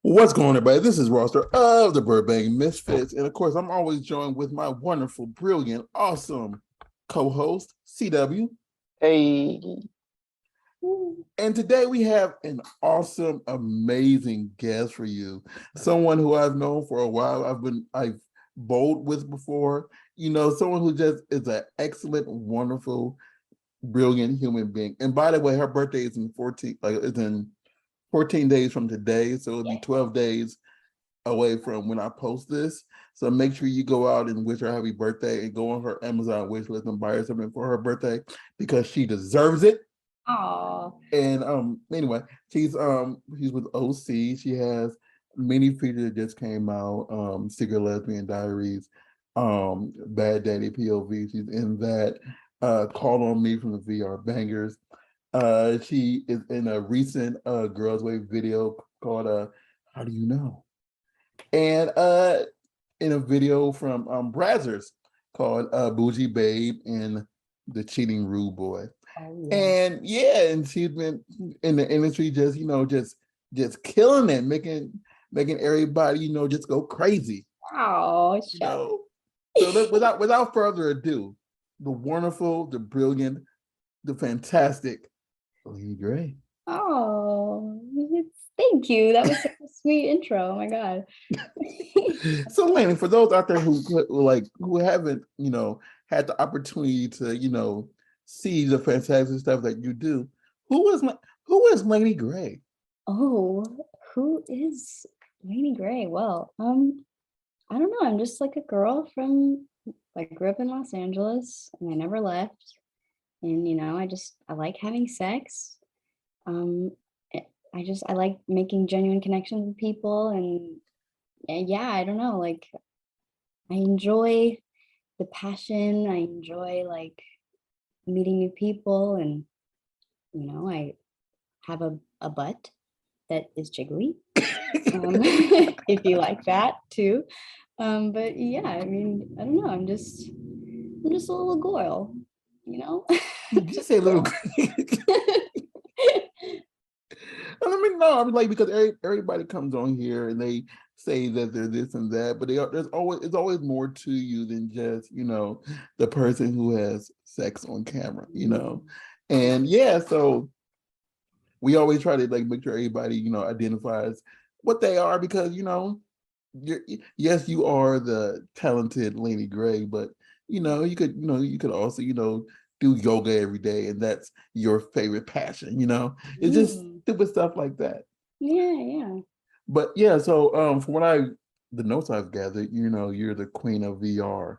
What's going on, everybody? This is Roster of the Burbank Misfits. And of course, I'm always joined with my wonderful, brilliant, awesome co host, CW. Hey, And today we have an awesome, amazing guest for you. Someone who I've known for a while. I've bowled with before. Someone who just is an excellent, wonderful, brilliant human being. And by the way, her birthday is in 14 days from today. So it'll be 12 days away from when I post this. So make sure you go out and wish her happy birthday and go on her Amazon wish list and buy her something for her birthday because she deserves it. Oh, And anyway, she's with OC. She has many features that just came out, Secret Lesbian Diaries, Bad Daddy POV. She's in that. Call on Me from the VR Bangers. She is in a recent Girls Wave video called How Do You Know? And in a video from Brazzers called Bougie Babe and the Cheating Rude Boy. oh yeah. And yeah, and she's been in the industry just killing it, making everybody, just go crazy. Oh, You shut. know. So without further ado, the wonderful, the brilliant, the fantastic Laney Gray. Oh, thank you. That was such a sweet intro. Oh my God. So Laney, for those out there who haven't, had the opportunity to, see the fantastic stuff that you do, who is Laney Gray? Oh, who is Laney Gray? Well, I don't know. I'm just like a girl I grew up in Los Angeles and I never left. And I like having sex. Um, eh, I like making genuine connections with people and yeah, I don't know, like I enjoy the passion. I enjoy like meeting new people and I have a butt that is jiggly. If you like that too. But yeah, I mean, I don't know. I'm just a little girl, you know? Did you Just say a little? girl. I mean, no, I'm like because everybody comes on here and they say that they're this and that, but it's always more to you than just the person who has sex on camera. And yeah, so we always try to like make sure everybody identifies what they are because you're, yes, you are the talented Laney Gray, but you could also do yoga every day, and that's your favorite passion. It's just Mm, stupid stuff like that. yeah, yeah. But yeah, so from the notes I've gathered, you're the queen of VR.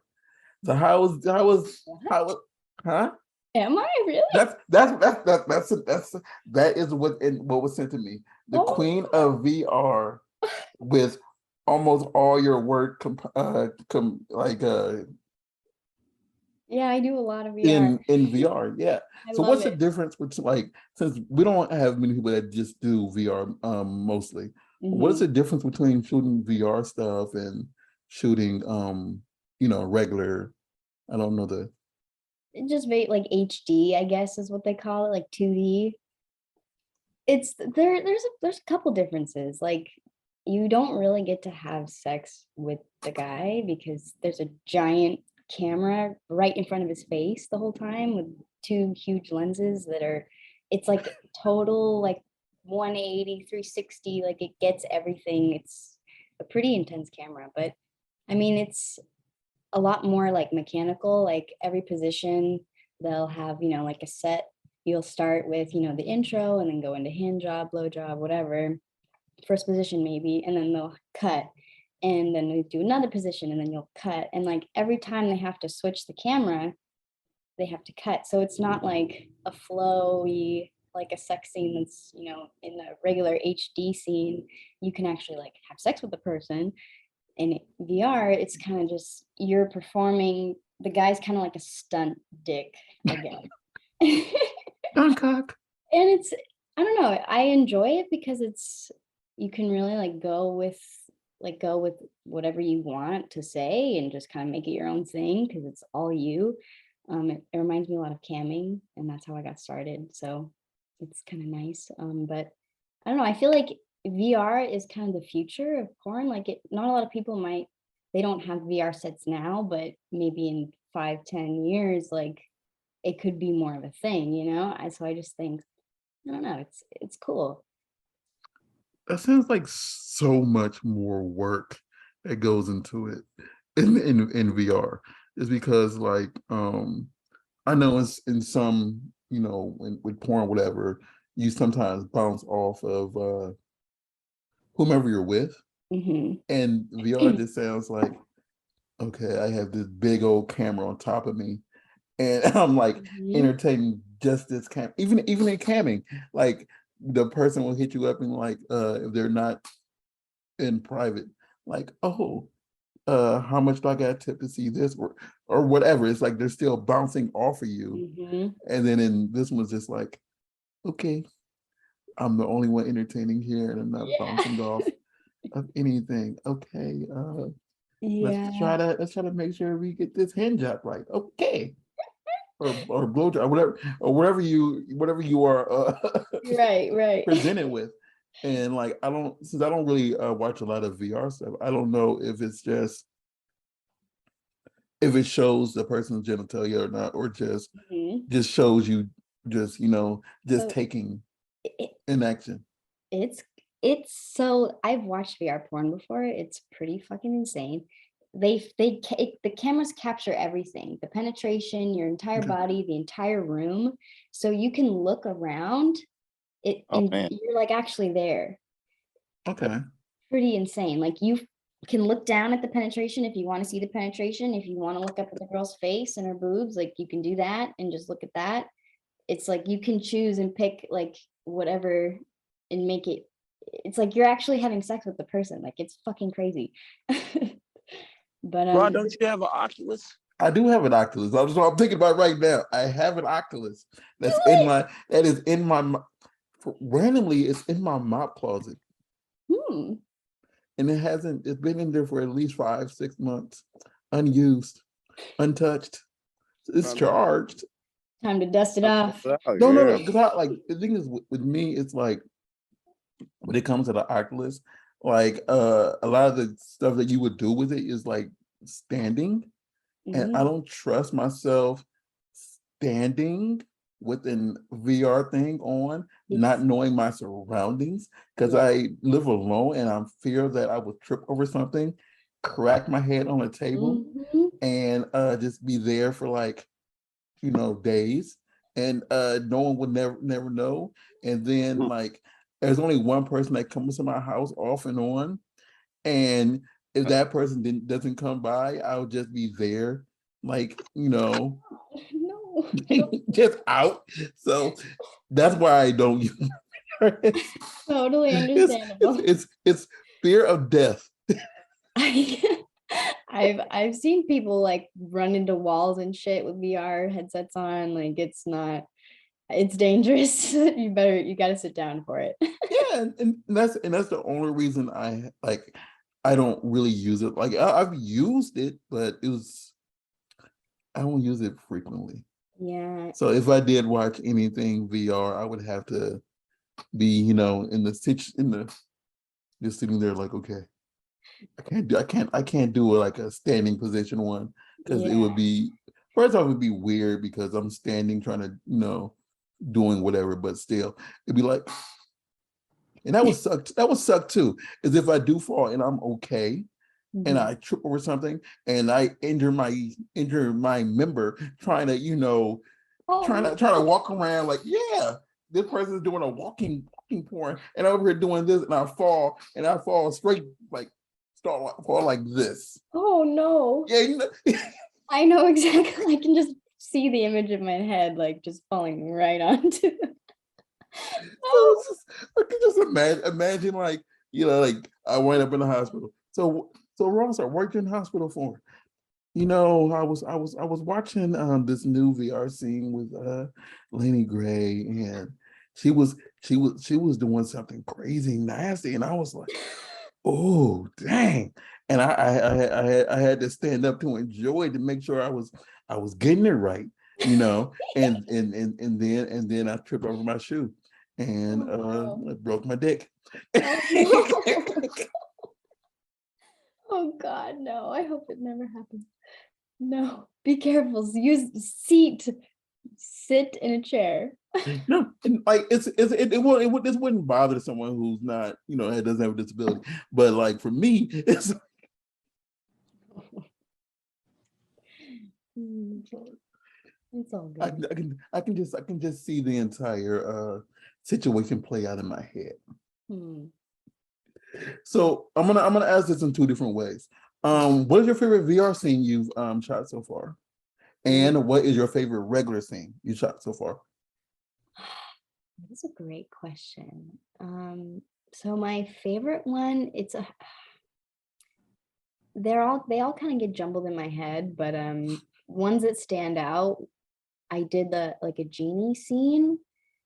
So how was What? huh? Am I really? That is what was sent to me. The Oh queen my God. of VR with almost all your work Yeah, I do a lot of VR. in VR. Yeah. I So love what's the it. difference between like since we don't have many people that just do VR mostly. What is Hmm. the difference between shooting VR stuff and shooting regular I don't know the It just made like HD, I guess is what they call it, like 2D. It's there's a couple differences. Like you don't really get to have sex with the guy because there's a giant camera right in front of his face the whole time with two huge lenses that are it's like total like 180, 360, like it gets everything. It's a pretty intense camera, but I mean it's a lot more like mechanical, like every position they'll have, like a set. You'll start with, the intro and then go into hand job, blow job, whatever, first position maybe, and then they'll cut. And then they do another position and then you'll cut. And like every time they have to switch the camera, they have to cut. So it's not like a flowy, like a sex scene that's, in a regular HD scene. You can actually like have sex with the person in VR, it's kind of just you're performing. The guy's kind of like a stunt dick again, and Dunkirk. it's I don't know. I enjoy it because it's you can really go with whatever you want to say and just kind of make it your own thing because it's all you. It reminds me a lot of camming, and that's how I got started. So it's kind of nice. But I don't know. I feel like VR is kind of the future of porn. Like not a lot of people they don't have VR sets now, but maybe in 5, 10 years, like it could be more of a thing, you know? So I just think, I don't know, it's cool. That sounds like so much more work that goes into it in VR. Is because like I know in some, with porn, whatever, you sometimes bounce off of whomever you're with. Hmm. And VR just sounds like, okay, I have this big old camera on top of me, and I'm like Hmm. entertaining just this cam. Even in camming, like the person will hit you up and like if they're not in private, like, oh, how much do I got tip to see this or whatever. It's like they're still bouncing off of you. Hmm. And then in this one's just like, okay, I'm the only one entertaining here and I'm not Yeah. bouncing off of anything. Okay, Yeah. let's try to make sure we get this hand job right. Okay. Or blow job, whatever, or whatever you are Right, right. presented with. And like since I don't really watch a lot of VR stuff, I don't know if it's just if it shows the person's genitalia or not, or Mhm. just shows you just just So taking it, in action. it's it's so I've watched VR porn before. It's pretty fucking insane. The cameras capture everything, the penetration, your entire Okay. body, the entire room, so you can look around it Oh and man. you're like actually there. Okay. Pretty insane. Like you can look down at the penetration if you want to see the penetration. If you want to look up at the girl's face and her boobs, like you can do that and just look at that. It's like you can choose and pick like whatever and make it. It's like you're actually having sex with the person. Like it's fucking crazy. But Ron, don't you have an Oculus? I do have an Oculus. That's what I'm thinking about right now. I have an Oculus do that is in randomly it's in my mop closet. it. Hmm. And it's been in there for at least 5, 6 months, unused, untouched. It's I mean, charged. Time to dust it I pull off. it out, No, no, yeah. no. Because I like the thing is with me, it's like when it comes to the Oculus, like a lot of the stuff that you would do with it is like standing. And I Mhm. don't trust myself standing with an VR thing on, not It's knowing my surroundings, because yeah. I live alone and I'm fear that I would trip over something, crack my head on a table, Mhm. and just be there for like, days. And no one would never know. And then Hmm. like there's only one person that comes to my house off and on. And if that person doesn't come by, I'll just be there, like, No, I don't just out. So that's why I don't use it. totally It's understandable. it's fear of death. I I've seen people like run into walls and shit with VR headsets on. Like it's dangerous. You gotta sit down for it. Yeah, and that's the only reason I don't really use it. Like I've used it, but I don't use it frequently. Yeah. So if I did watch anything VR, I would have to be, in the stitch in the just sitting there like, okay, I can't do like a standing position one because it would Yeah. be first off it would be weird because I'm standing trying to, doing whatever, but still it'd be like, and that would suck too, is if I do fall and I'm okay and Mhm. I trip over something and I injure my member trying to, Oh trying to no. walk around like, yeah, this person's doing a walking porn, and I'm over here doing this, and I fall straight like fall like this. Oh no. Yeah, I know exactly. I can just see the image in my head, like just falling right onto. so it's just I can just imagine like, like I wind up in the hospital. So Ross, I worked in the hospital for. I was watching this new VR scene with Laney Gray, and she was she was doing something crazy nasty, and I was like, oh dang. And I had to stand up to enjoy it to make sure I was getting it right, and then I tripped over my shoe and Oh no. I broke my dick. Oh God, no. I hope it never happens. No, be careful. Use seat. Sit in a chair. No, and like this wouldn't bother someone who's not, doesn't have a disability. But like for me, it's It's all I, good. I can just see the entire situation play out in my head. Hmm. So I'm gonna ask this in two different ways. What is your favorite VR scene you've shot so far? Ooh, And what is your favorite regular scene you shot so far? that's a great question. So my favorite one, they all kind of get jumbled in my head, but ones that stand out, I did a genie scene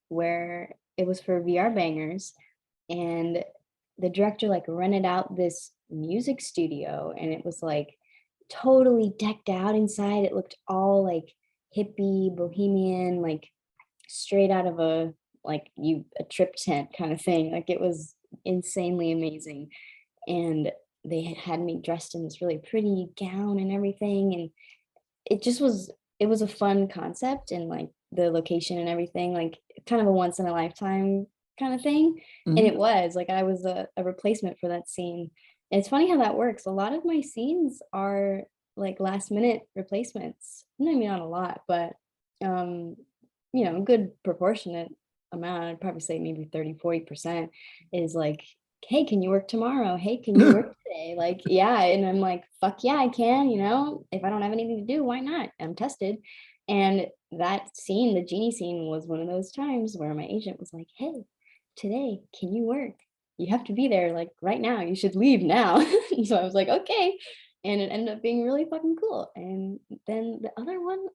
where it was for VR bangers, and the director like rented out this music studio, and it was like totally decked out inside. It looked all like hippie, bohemian, like straight out of a trip tent kind of thing. Like it was insanely amazing. And they had me dressed in this really pretty gown and everything. And it was a fun concept, and like the location and everything, like kind of a once in a lifetime kind of thing. And Mhm. it was like I was a replacement for that scene. And it's funny how that works. A lot of my scenes are like last minute replacements. Maybe not a lot, but um, a good proportionate amount. I'd probably say maybe 30-40% is like, hey, can you work tomorrow? Hey, can you work today? Like, yeah. And I'm like, fuck yeah, I can, if I don't have anything to do, why not? I'm tested. And that scene, the genie scene, was one of those times where my agent was like, hey, today, can you work? You have to be there like right now. You should leave now. So I was like, okay. And it ended up being really fucking cool. And then the other one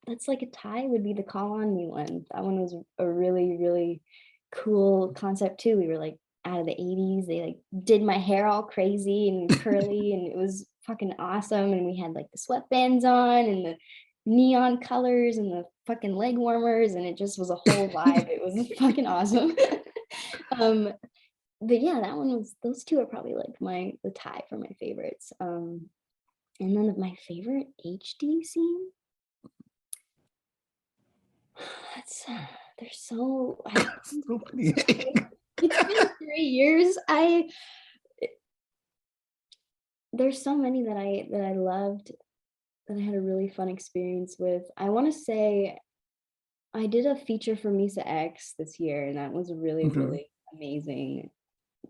that's like a tie would be the Call on Me one. That one was a really, really cool concept too. We were like out of the 80s. They like did my hair all crazy and curly, and it was fucking awesome. And we had like the sweatbands on and the neon colors and the fucking leg warmers, and it just was a whole vibe. It was fucking awesome. um, but yeah, that one was, those two are probably like the tie for my favorites. And then of my favorite HD scene, That's there's so I So many. it's been 3 years. There's so many that I loved, that I had a really fun experience with. I want to say I did a feature for Misa X this year, and that was a really, Okay. really amazing,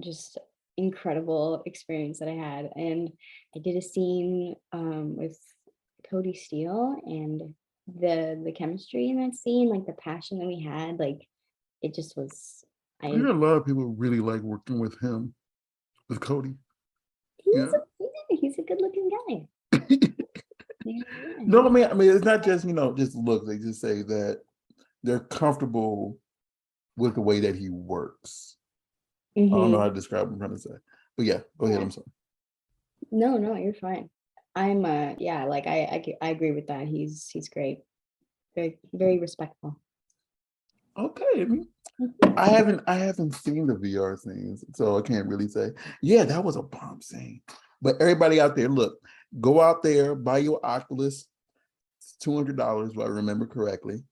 just incredible experience that I had. And I did a scene with Cody Steele, and the chemistry in that scene, like the passion that we had, like it just was. I hear I a lot of people really like working with him, with Cody. he's Yeah. he's a good looking guy. Yeah, No, I mean, it's not just just looks. They just say that they're comfortable with the way that he works. I don't know hmm how to describe what I'm trying to say, but yeah, go ahead. yeah. I'm sorry. No, no, you're fine. I'm yeah, like I agree with that. He's great. Very, very respectful. Okay, I mean, Mhm. I haven't seen the VR things, so I can't really say. Yeah, that was a bomb scene. But everybody out there, look, go out there, buy your Oculus. It's $200, if I remember correctly.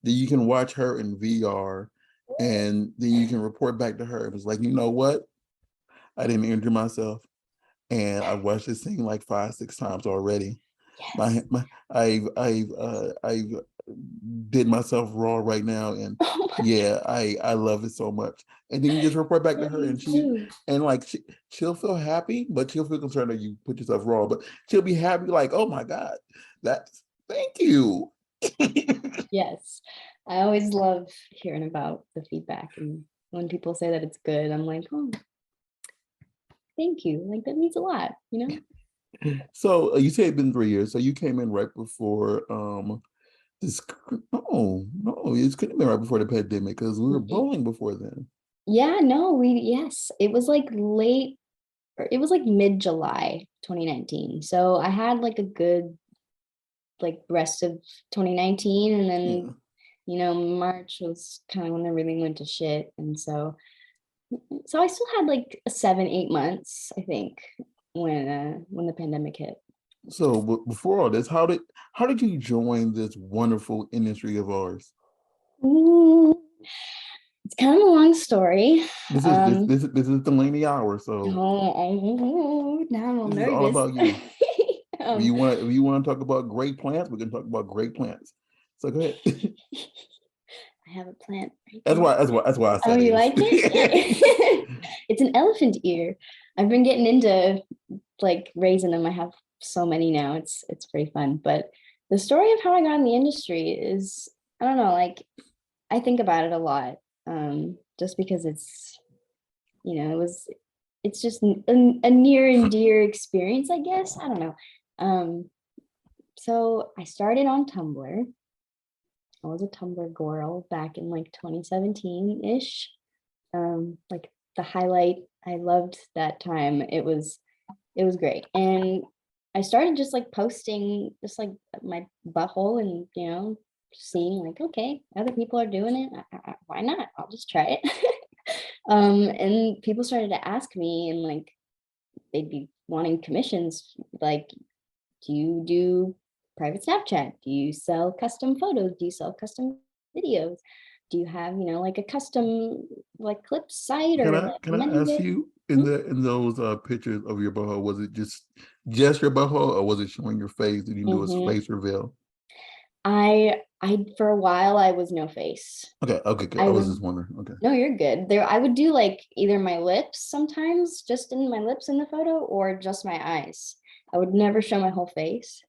Then you can watch her in VR, and then you can report back to her. It was like, you know what? I didn't injure myself, and I watched this thing like 5, 6 times already. Yes. I've did myself raw right now, and Oh my yeah, I love it so much. And then you just report back to God, her, me and too. like she'll feel happy, but she'll feel concerned that you put yourself raw. But she'll be happy, like, oh my God, that's thank you. Yes. I always love hearing about the feedback, and when people say that it's good, I'm like, oh, thank you. Like that means a lot. So you say it's been 3 years. So you came in right before this. No, no, it couldn't have been right before the pandemic because we were Mhm. bowling before then. Yeah, no, yes, it was like late, or it was like mid-July 2019. So I had like a good like rest of 2019, and then Yeah. March was kind of when everything went to shit. And so So I still had like 7, 8 months, I think, when the pandemic hit. So before all this, how did you join this wonderful industry of ours? Ooh, it's kind of a long story. This is Um, this is the Laney hour, so now I'm all this is all nervous. about you. um, If you want to talk about great plants, we can talk about great plants. So go ahead. I have a plant right there. That's why I Oh, said you is. like it? It's an elephant ear. I've been getting into like raising them. I have so many now. It's pretty fun. But the story of how I got in the industry is, I don't know, like I think about it a lot. Just because it's just a near and dear experience, I guess. I don't know. Um, so I started on Tumblr. I was a Tumblr girl back in like 2017-ish. Like the highlight, I loved that time. It was great. And I started just like posting just like my butthole and seeing like, okay, other people are doing it. Why not? I'll just try it. And people started to ask me and like they'd be wanting commissions like, do you do private Snapchat? Do you sell custom photos? Do you sell custom videos? Do you have, like a custom like clip site or like Can I menu ask bit? you Hmm? in those pictures of your butthole, was it just your butthole or was it showing your face? Did you do a Hmm. face reveal? I for a while I was no face. Okay, good. I I was would just wondering. Okay. No, you're good. There I would do like either my lips sometimes, just in my lips in the photo, or just my eyes. I would never show my whole face.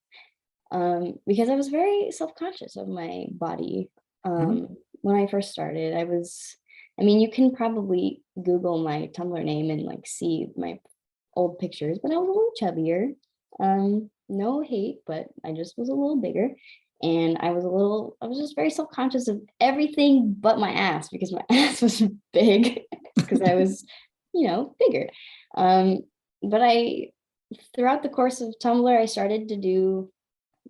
Because I was very self-conscious of my body. Mhm. When I first started, I mean, you can probably Google my Tumblr name and like see my old pictures, but I was a little chubbier. No hate, but I just was a little bigger. And I was just very self-conscious of everything but my ass because my ass was big because I was, bigger. Um, but throughout the course of Tumblr, I started to do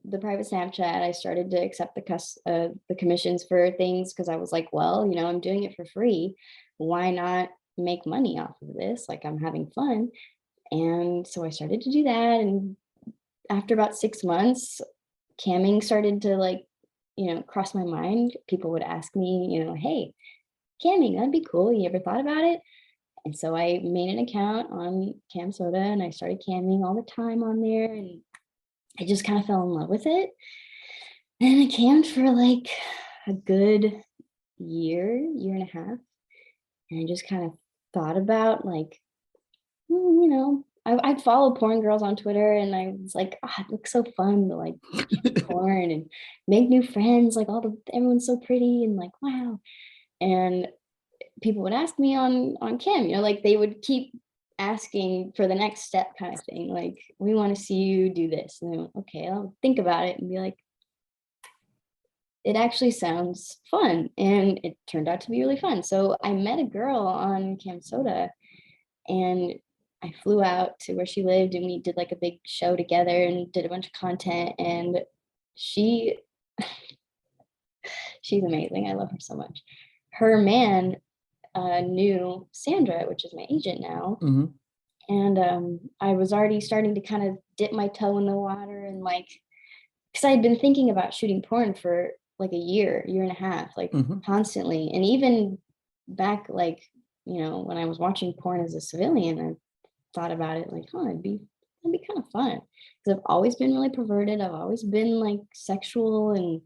the private Snapchat. I started to accept the commissions for things because I was like, well, I'm doing it for free. Why not make money off of this? Like I'm having fun. And so I started to do that. And after about 6 months, camming started to like, cross my mind. People would ask me, hey, camming, that'd be cool. You ever thought about it? And so I made an account on Cam Soda and I started camming all the time on there. And I just kind of fell in love with it. And I camped for like a good year and a half. And I just kind of thought about like, I'd follow porn girls on Twitter and I was like, it looks so fun to like shoot porn and make new friends. Like everyone's so pretty and like, wow. And people would ask me on cam, like they would keep asking for the next step kind of thing. Like, we want to see you do this. And then, okay, I'll think about it and be like, it actually sounds fun. And it turned out to be really fun. So I met a girl on Cam Soda and I flew out to where she lived and we did like a big show together and did a bunch of content. And she she's amazing. I love her so much. Her man knew Sandra, which is my agent now. Mhm. And I was already starting to kind of dip my toe in the water and like, because I had been thinking about shooting porn for like a year and a half, like Mhm. constantly. And even back, like, when I was watching porn as a civilian, I thought about it like, it'd be kind of fun. Because I've always been really perverted. I've always been like sexual. And,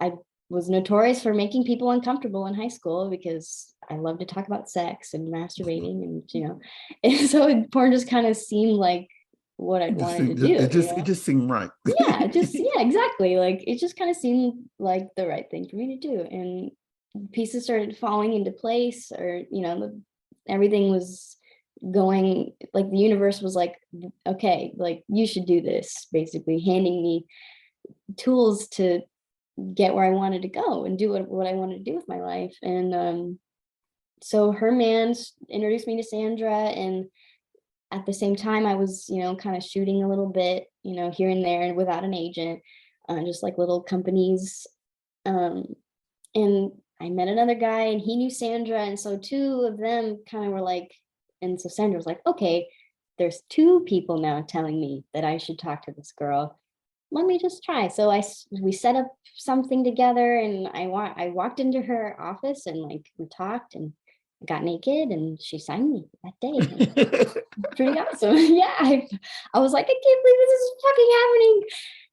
I was notorious for making people uncomfortable in high school because I love to talk about sex and masturbating and, and so porn just kind of seemed like what I'd wanted to do, It just seemed right. yeah, exactly. Like it just kind of seemed like the right thing for me to do. And pieces started falling into place, or, everything was going like the universe was like, okay, like you should do this, basically handing me tools to get where I wanted to go and do what I wanted to do with my life. And so her man introduced me to Sandra, and at the same time I was, kind of shooting a little bit, here and there without an agent, just like little companies. um, and I met another guy and he knew Sandra. And so two of them kind of were like, and so Sandra was like, okay, there's two people now telling me that I should talk to this girl. Let me just try. So we set up something together, and I walked into her office and like we talked and got naked and she signed me that day. Pretty awesome. Yeah, I was like, I can't believe this is fucking happening.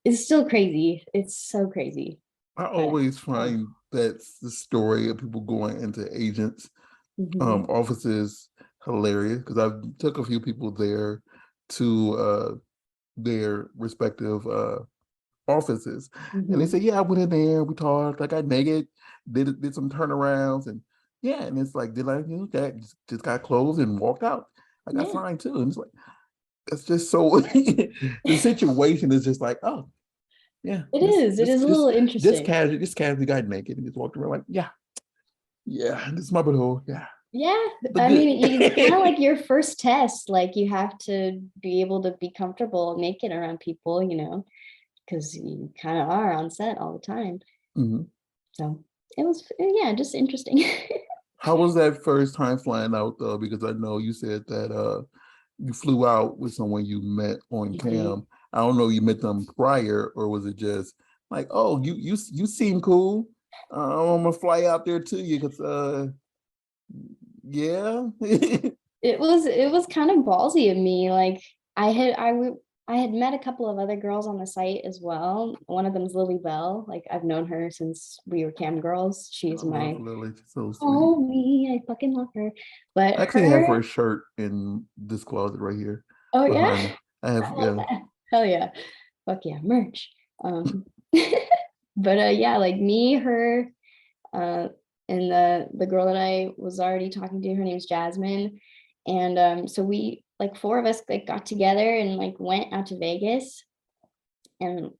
It's still crazy. It's so crazy. I But always oh, find that's the story of people going into agents mhm, offices hilarious because I've took a few people there to their respective offices, and they mhm. say, "Yeah, I went in there, we talked, I got naked, did some turnarounds, and yeah, and it's like, did I do that? Just got clothes and walked out. I got Yeah, signed too, and it's like it's just so the situation is just like, oh yeah, it is. It is a little interesting. just casually got naked and just walked around like, yeah, yeah, this is my butthole, yeah, Yeah, but I good. mean, it's kind of like your first test. Like you have to be able to be comfortable naked around people, because you kind of are on set all the time. Mhm. So it was, yeah, just interesting. How was that first time flying out though? Because I know you said that you flew out with someone you met on Mhm. cam. I don't know, you met them prior, or was it just like, oh, you seem cool. I'm gonna fly out there to you because yeah. It was kind of ballsy of me. Like I had met a couple of other girls on the site as well. One of them's Lily Bell. Like I've known her since we were cam girls. I She's love my Lily. She's so sweet. oh me. I fucking love her. But I actually have her, her shirt in this closet right here oh yeah, behind me. I I have, love yeah. that. Hell yeah. Fuck yeah, merch. Um but yeah, like me, her, uh, and the girl that I was already talking to, her name's Jasmine. And so we like four of us like got together and like went out to Vegas and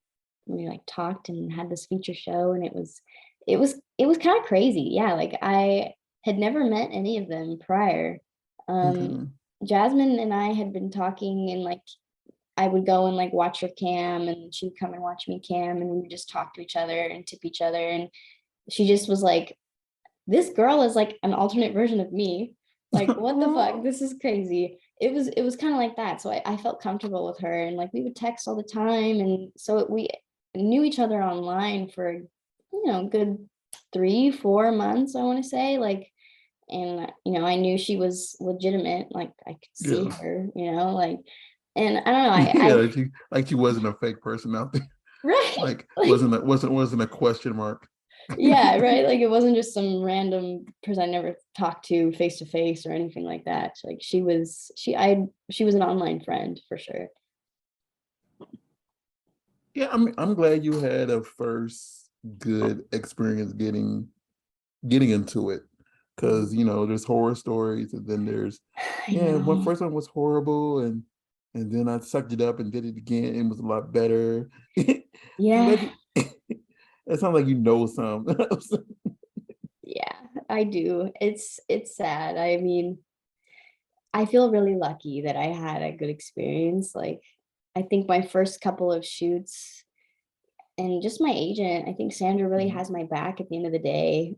we like talked and had this feature show and it was kind of crazy. Yeah, like I had never met any of them prior. Um Okay. Jasmine and I had been talking and like I would go and like watch her cam and she would come and watch me cam and we would just talk to each other and tip each other and she just was like, this girl is like an alternate version of me. Like, what the fuck? This is crazy. It was kind of like that. So I felt comfortable with her and like we would text all the time. And so we knew each other online for, good 3, 4 months, I want to say. Like, and I knew she was legitimate. Like I could see Yeah. her, like, and I don't know, Yeah, like she wasn't a fake person out there. right. Like Like wasn't a question mark. yeah, right. Like it wasn't just some random person I never talked to face or anything like that. Like she was an online friend for sure. Yeah, I'm glad you had a first good experience getting into it. Mhm. Cause there's horror stories and then there's I yeah, one know. first one was horrible and then I sucked it up and did it again and it was a lot better. I'm Yeah, glad you it sounds like you know some. yeah, I do. It's sad. I mean, I feel really lucky that I had a good experience. Like I think my first couple of shoots and just my agent, I think Sandra really Mhm. has my back at the end of the day.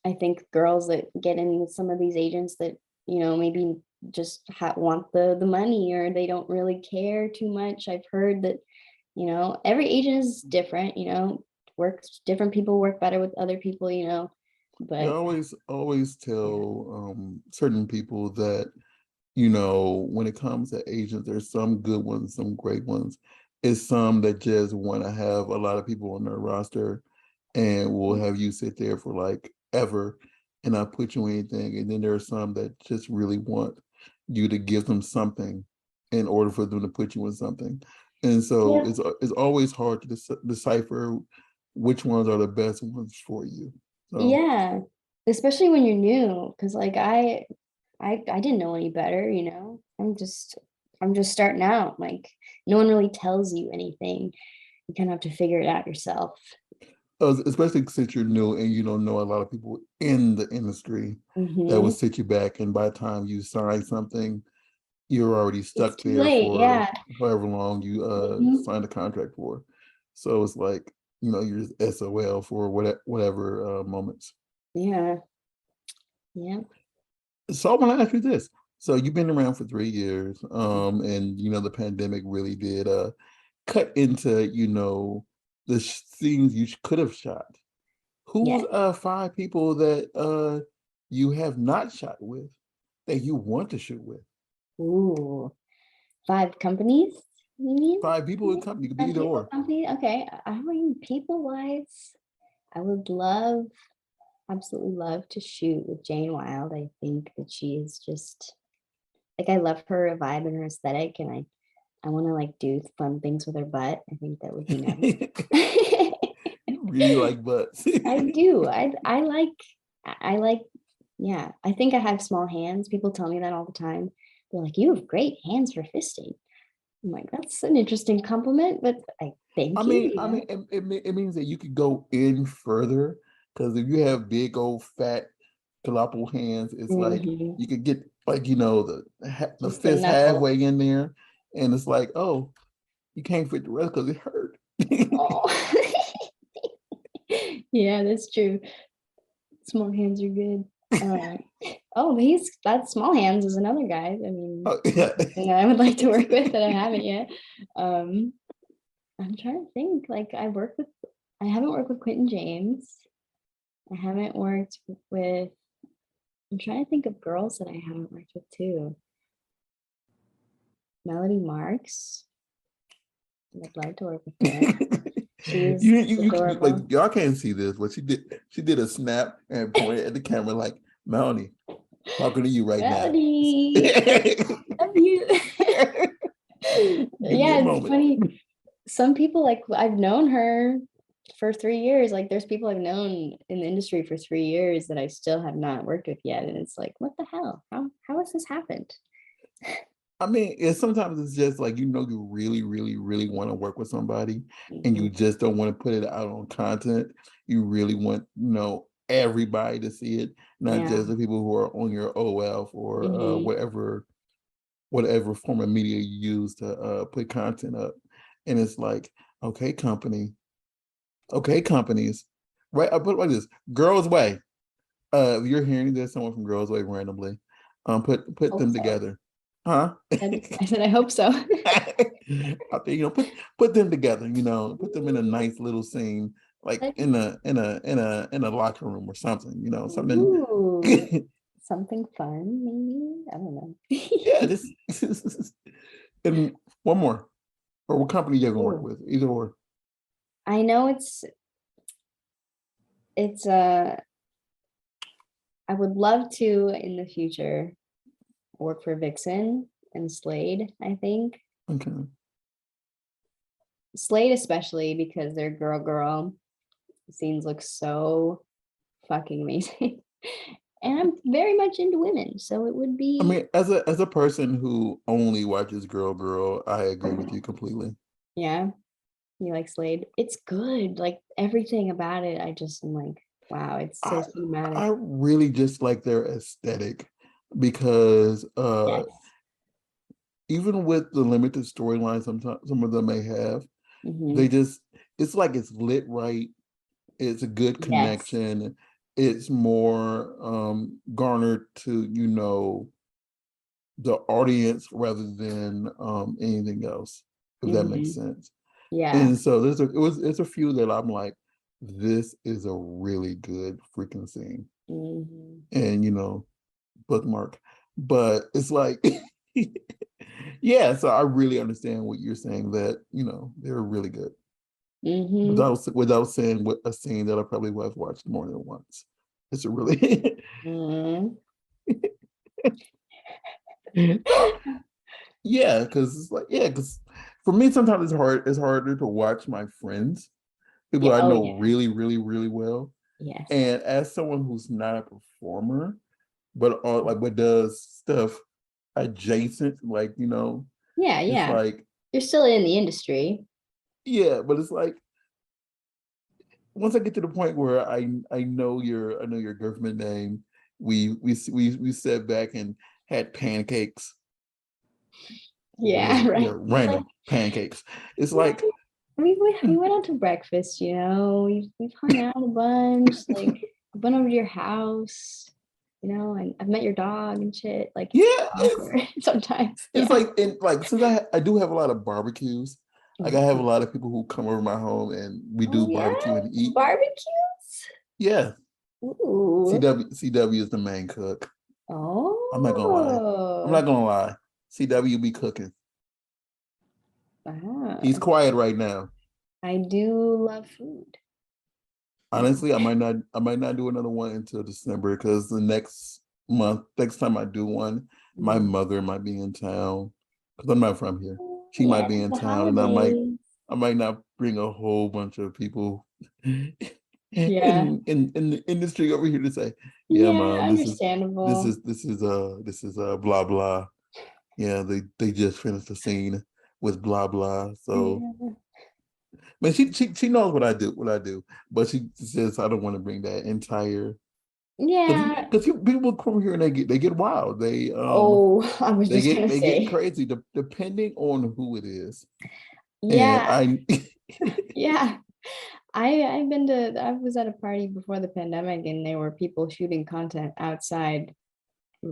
I think girls that get in with some of these agents that, maybe just want the money or they don't really care too much. I've heard that, every agent is different, works different people work better with other people, I but always yeah. tell certain people that when it comes to agents, there's some good ones, some great ones. It's some that just want to have a lot of people on their roster and will have you sit there for like ever and not put you in anything. And then there are some that just really want you to give them something in order for them to put you in something. And so Yeah. it's always hard to decipher which ones are the best ones for you. So Yeah. Especially when you're new. Cause like I didn't know any better, I'm just starting out. Like no one really tells you anything. You kind of have to figure it out yourself. especially since you're new and you don't know a lot of people in the industry that will Hmm. sit you back. And by the time you sign something, you're already It's stuck too there late. for Yeah. however long you Hmm. signed a contract for. So it's like, you're just SOL for whatever moments. Yeah. Yeah. So I want to ask you this. So you've been around for 3 years, and the pandemic really did cut into, the scenes you could have shot. Yeah. Who's 5 people that you have not shot with that you want to shoot with? Ooh. 5 companies, you mean? 5 people in company, it could be Five either people or. company? Okay. I mean, people wise, I would absolutely love to shoot with Jane Wilde. I think that she is just like, I love her vibe and her aesthetic, and I want to like do fun things with her butt. I think that would be nice. You really like butts. I do. I like, yeah. I think I have small hands. People tell me that all the time. They're like, you have great hands for fisting. I'm like, that's an interesting compliment, but I I thank you, mean, I mean, it means that you could go in further because if you have big old fat colossal hands, it's like Mhm. you could get like the Just the fist knuckle. halfway in there, and it's like, oh, you can't fit the rest because it hurt. Oh. Yeah, that's true. Small hands are good. Uh, oh, that's Small Hands is another guy. I mean, Oh, yeah. something I would like to work with that I haven't yet. Um, I'm trying to think. Like, I haven't worked with Quentin James. I haven't worked with. I'm trying to think of girls that I haven't worked with too. Melody Marks. I'd love to work with her. She's You could like adorable. y'all can't see this, but she did a snap and pointed at the camera like Melanie talking to you right now. Melody, Give love you. me a Yeah, it's moment. funny. Some people, like, I've known her for 3 years. Like, there's people I've known in the industry for 3 years that I still have not worked with yet. And it's like, what the hell? How has this happened? I mean, sometimes it's just like you really, really, really want to work with somebody, and you Mhm. just don't want to put it out on content. You really want everybody to see it, not Yeah. just the people who are on your OF or Hmm. whatever form of media you use to put content up. And it's like, okay, okay, companies, right? I put it like this: Girls Way. If you're hearing this, someone from Girls Way randomly, put Hope them so. together, huh? I said, I hope so. I think put them together. Put them in a nice little scene, like in a locker room or something. Something. Ooh, something fun, maybe. I don't know. Yeah, just and one more, or what company you can work Ooh, with, either or. I know it's I would love to in the future work for Vixen and Slade, I think. Okay. Slade especially because their girl scenes look so fucking amazing. And I'm very much into women, so it would I be, mean, as a person who only watches Girl, I agree with you completely. yeah, you like Slade. It's good. Like, everything about it, I just am like, wow, it's so I cinematic. I really just like their aesthetic because Yes. even with the limited storyline sometimes some of them may have, they Hmm. just it's like it's lit right. It's a good Yes. connection. It's more garnered to, the audience rather than anything else, if that makes Hmm. sense. Yeah. And so it's a few that I'm like, this is a really good freaking scene. Hmm. And bookmark. But it's like yeah, so I really understand what you're saying that, they're really good. Hmm. Without saying what a scene that I probably have watched more than once. It's a really Hmm. yeah, because it's like, yeah, because for me sometimes it's harder to watch my friends, people Yeah. I Oh know yeah. really, really, really well. Yes. And as someone who's not a performer, but does stuff adjacent, like, Yeah. it's Yeah. like, You're still in the industry. yeah, but it's like once I get to the point where I know your government name, we sat back and had pancakes. Or was Yeah. it, yeah, Right. Like, random pancakes. It's like, we went out to breakfast, we've hung out a bunch, like went over to your house, and I've met your dog and shit. Like it's Yeah, awkward sometimes. it's Yeah. like since I do have a lot of barbecues. Like I have a Mhm. lot of people who come over my home and we do Oh yeah, barbecue and eat. barbecues. Yeah, Ooh. CW is the main cook. I'm not gonna lie. I'm Oh. not gonna lie. CW be cooking. He's Wow. quiet right now. I do love food. Yeah. Honestly, I might not do another one until December because the next time I do one, my Mhm. mother might be in town because I'm not from here. She might Yeah, be in the town, and I might holidays. I might not bring a whole bunch of people Yeah. in the industry over here to say, yeah, Yeah, mom, understandable. this is blah blah. Yeah, they just finished the scene with blah blah. So Yeah. but she knows what I do, but she says I don't want to bring that entire Yeah. because people come here and they get wild. Oh, I was They just get gonna they get say. crazy depending on who it is. And Yeah. I Yeah. I was at a party before the pandemic and there were people shooting content outside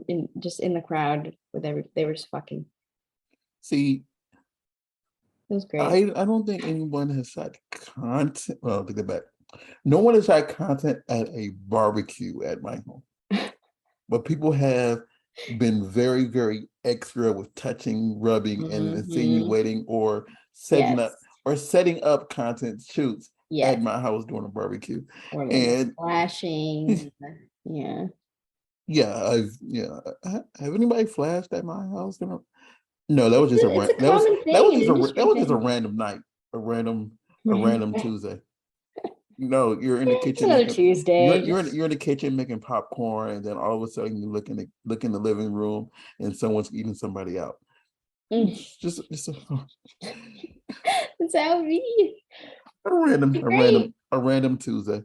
in the crowd with they were just fucking. see It was great. I don't think anyone has shot content. Well, take that back. No one has shot content at a barbecue at my home, but people have been very, very extra with touching, rubbing, and Hmm. insinuating or setting Yes. up setting up content shoots at Yes. my house during a barbecue. Or the And flashing. Yeah. have anybody flashed at my house? No, that was just It's a common that thing, was an just that industry was just a thing. random night, a random Tuesday. No, you're in the It's kitchen another making Tuesday. Just you're in the kitchen making popcorn, and then all of a sudden you look in the living room and someone's eating somebody out. mm. Just That's how it be. It's great. a random Tuesday. And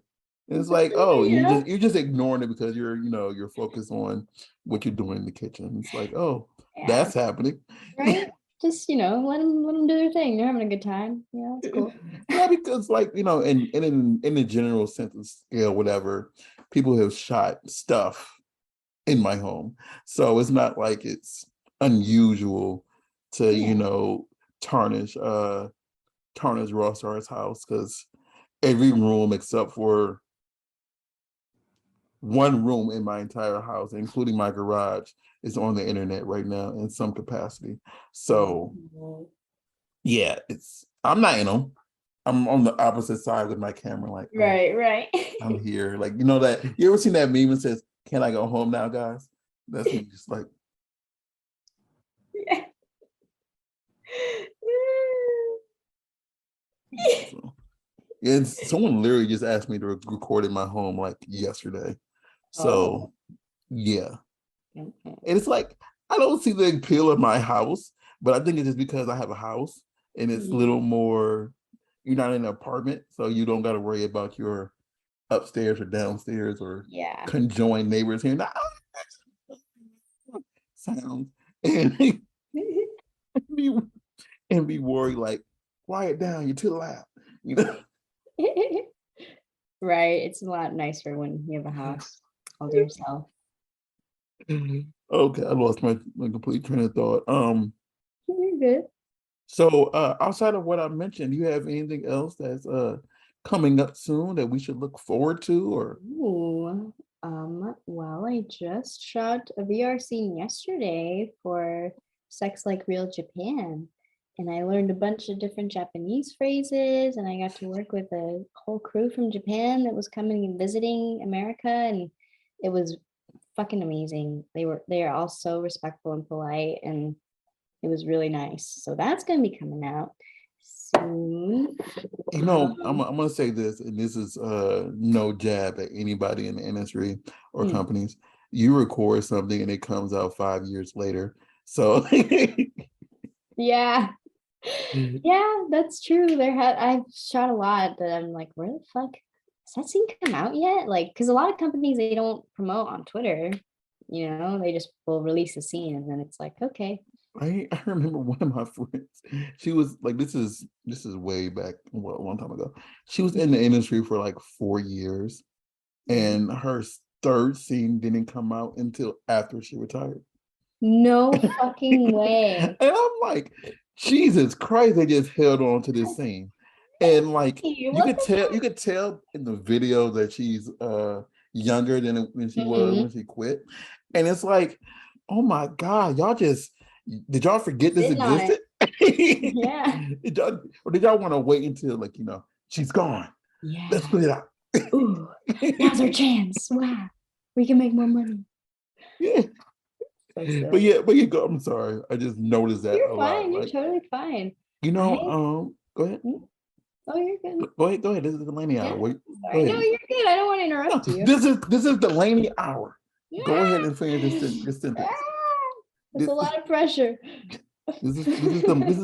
it's It's just like, something, oh, you're just ignoring it because you're focused on what you're doing in the kitchen. It's like, oh, Yeah. that's happening. Right. Just let them do their thing. They're having a good time. Yeah, it's cool. Yeah, because like in the general sense of scale, whatever, people have shot stuff in my home, so it's not like it's unusual to Yeah. tarnish tarnish Ross Star's house because every room except for one room in my entire house, including my garage, is on the internet right now in some capacity. So Oh. yeah, I'm not in them. I'm on the opposite side with my camera, like, oh, Right, right. I'm here. Like, that you ever seen that meme that says, "Can I go home now, guys?" That's me, just like, Yeah. so. And someone literally just asked me to record in my home like yesterday. Oh, So yeah, okay. and it's like I don't see the appeal of my house, but I think it's just because I have a house and it's a little more. You're not in an apartment, so you don't got to worry about your upstairs or downstairs or Yeah. conjoined neighbors hearing sounds and be be worried like, quiet down, you're too loud. You know. Right. It's a lot nicer when you have a house all to yourself. Okay, I lost my complete train of thought. You're good. So outside of what I mentioned, do you have anything else that's coming up soon that we should look forward to or Ooh, well, I just shot a VR scene yesterday for Sex Like Real Japan, and I learned a bunch of different Japanese phrases, and I got to work with a whole crew from Japan that was coming and visiting America, and it was fucking amazing. They are all so respectful and polite, and it was really nice. So that's gonna be coming out soon. I'm gonna say this, and this is no jab at anybody in the industry or Mm, companies. You record something and it comes out 5 years later. So yeah. Yeah, that's true. I've shot a lot that I'm like, where the fuck has that scene come out yet? Like, because a lot of companies they don't promote on Twitter, they just will release a scene and then it's like, okay. I remember one of my friends. She was like, this is way back, well, a long time ago. She was in the industry for like 4 years, and her third scene didn't come out until after she retired. No fucking And way. I'm like, Jesus Christ, they just held on to this scene. And like Hey, you what could the tell, fuck? in the video that she's younger than when she was when Mm-mm. she quit. And it's like, oh my God, y'all just did y'all forget this Sitting on it. existed? Yeah. Did y'all want to wait until like, she's gone? Let's Yeah. put it out. Ooh, now's our chance. Wow. We can make more money. Yeah. So But silly. yeah, go. I'm sorry. I just noticed that You're a lot. fine. You're Like, totally fine. I go ahead. oh, you're good. Go ahead. This is the Laney Yeah. hour. Wait, go Sorry. No, ahead. you're good. I don't want to No, interrupt you. this is the Laney hour. Go ahead Yeah. and finish this sentence. Ah, that's This, a lot of pressure. this is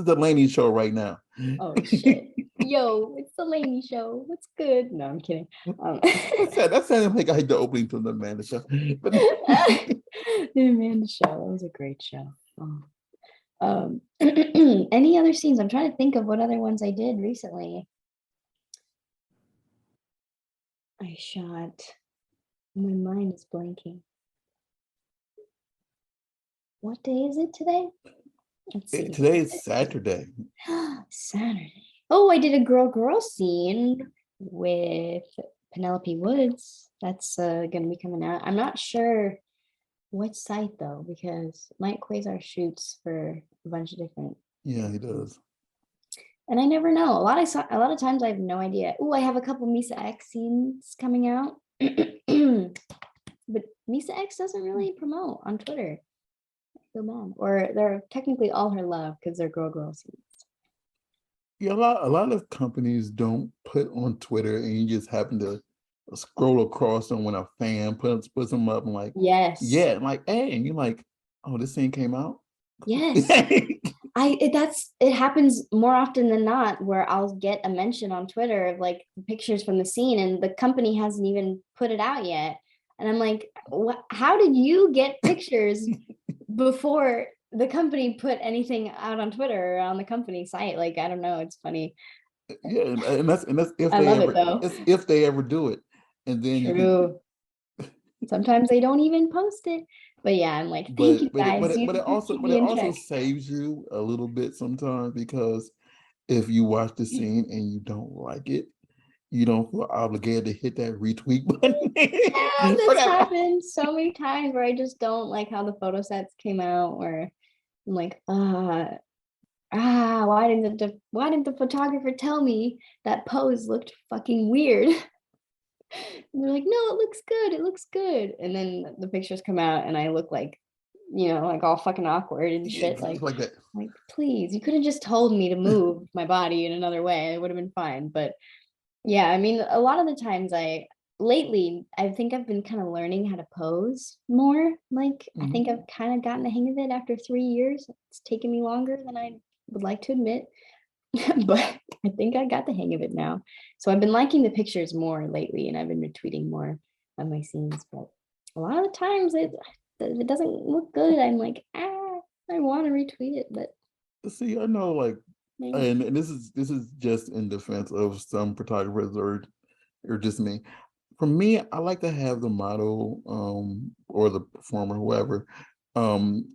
the Laney show right now. Oh shit. Yo, it's the Laney show. What's good? No, I'm kidding. That sounded like I had the opening to the Amanda show. But The Amanda show. That was a great show. Oh. Any other scenes? I'm trying to think of what other ones I did recently. I shot. My mind is blanking. What day is it today? Let's see. today is Saturday. Saturday. Oh, I did a girl scene with Penelope Woods. That's going to be coming out. I'm not sure what site though, because Mike Quasar shoots for a bunch of different. Yeah, he does. And I never know. A lot of times I have no idea. Oh, I have a couple Misa X scenes coming out. But Misa X doesn't really promote on Twitter. I feel bad. Or they're technically all her love because they're girl scenes. Yeah, a lot of companies don't put on Twitter, and you just happen to scroll across them when a fan puts them up, and like, Yes. yeah, and like, hey, and you're like, oh, this thing came out. Yes. It happens more often than not where I'll get a mention on Twitter of like pictures from the scene and the company hasn't even put it out yet. And I'm like, what, how did you get pictures before the company put anything out on Twitter or on the company site? Like, I don't know. It's funny. Yeah, and that's if I they love it ever though. it's if they ever do it, and then you can. True. Sometimes they don't even post it. But yeah, I'm like, thank you But guys. You keep but it me in also check. saves you a little bit sometimes, because if you watch the scene and you don't like it, you don't feel obligated to hit that retweet button. Yeah, Or that's that, happened so many times where I just don't like how the photo sets came out, or I'm like, why didn't the photographer tell me that pose looked fucking weird? And they're like, no, it looks good, it looks good. And then the pictures come out and I look like, like all fucking awkward and yeah, shit. like that. Like, please, you could have just told me to move my body in another way. It would have been fine. But yeah, I mean, a lot of the times lately, I think I've been kind of learning how to pose more. Like, I Mhm. think I've kind of gotten the hang of it after 3 years. It's taken me longer than I would like to admit, but I think I got the hang of it now. So I've been liking the pictures more lately, and I've been retweeting more of my scenes. But a lot of the times, if it doesn't look good, I'm like, I want to retweet it, but See, I know, like, maybe. and this is just in defense of some photographers, or just me. For me, I like to have the model, or the performer, whoever, um,